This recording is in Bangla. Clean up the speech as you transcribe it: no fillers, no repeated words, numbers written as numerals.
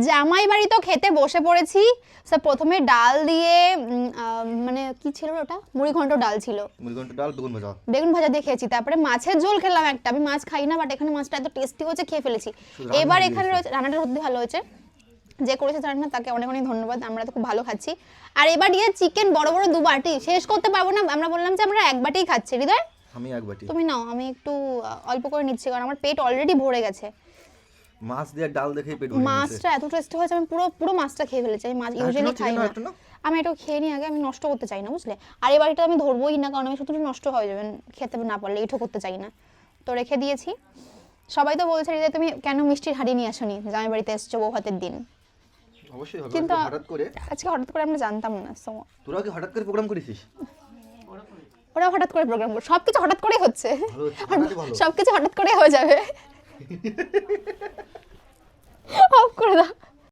জামাই বাড়ি তো খেতে বসে পড়েছি। প্রথমে ডাল দিয়ে মানে কি ছিল ওটা, মুড়িঘণ্ট ডাল ছিল, মুড়িঘণ্ট ডাল বেগুন ভাজা দিয়ে খেয়েছি। তারপরে মাছের ঝোল খেলাম একটা, আমি মাছ খাই না বাট এখানে মাছটা এত টেস্টি হচ্ছে খেয়ে ফেলেছি। এবার এখানে রয়েছে, রান্নাটা সত্যি ভালো হয়েছে, যে করেছে রান্না তাকে অনেক অনেক ধন্যবাদ, আমরা তো খুব ভালো খাচ্ছি। আর এবার দিয়ে চিকেন বড় বড় 2 বাটি, শেষ করতে পারবো না, আমরা বললাম যে আমরা 1 বাটিই খাচ্ছি। হৃদয় আমি 1 বাটি, তুমি নাও, আমি একটু অল্প করে নিচ্ছি কারণ আমার পেট অলরেডি ভরে গেছে। মাছ দিয়ে ডাল দেখেই পেট ভরে গেছে। মাছটা এত টেস্টি হয়েছে, আমি পুরো মাছটা খেয়ে ফেলেছি। আমি মাছ ইউজুয়ালি খাই না, আমি এটা খেয়ে নিই আগে, আমি নষ্ট করতে চাই না বুঝলে। আর এই বাড়িটা আমি ধরবোই না কারণ আমি শুধু নষ্ট হয়ে যাবেন খেতে না পারলে, এঠো করতে চাই না, তো রেখে দিয়েছি। সবাই তো বলছে যে তুমি কেন মিষ্টির হাঁড়ি নিয়ে আসোনি, জামাই বাড়িতে এসছো বউ ভাতের দিন। অবশ্যই হবে, কিন্তু হঠাৎ করে আজকে হঠাৎ করে আমরা জানতাম না। তোরা কি হঠাৎ করে প্রোগ্রাম করেছিস? ওরা হঠাৎ করে প্রোগ্রাম করে, সবকিছু হঠাৎ করেই হচ্ছে, সবকিছু হঠাৎ করে হয়ে যাবে। অফ করে দাও।